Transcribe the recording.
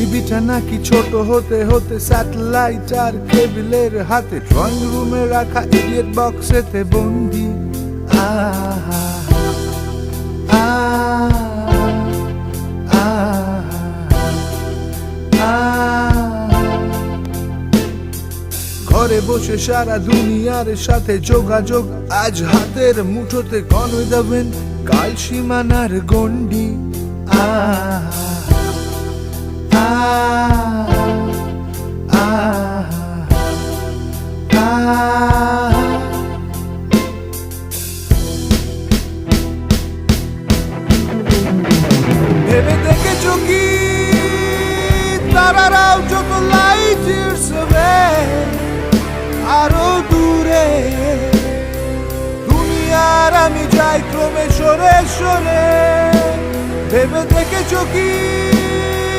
পৃথিবীটা নাকি ছোট হতে হতে স্যাটেলাইট আর কেবলের হাতে ড্রয়িং রুমে রাখা ইডিয়েট বক্সেতে বন্দি। আহা ঘরে বসে সারা দুনিয়ার সাথে যোগাযোগ আজ হাতের মুঠোতে, গণ দেবেন কাল সীমানার গণ্ডি। ভেবে দেখেছো কি তারারাও যত লাইট ইয়ার্স আরো দূরে, দুনিয়ার আমি যাই ক্রমে সরে সরে। ভেবে দেখেছো কি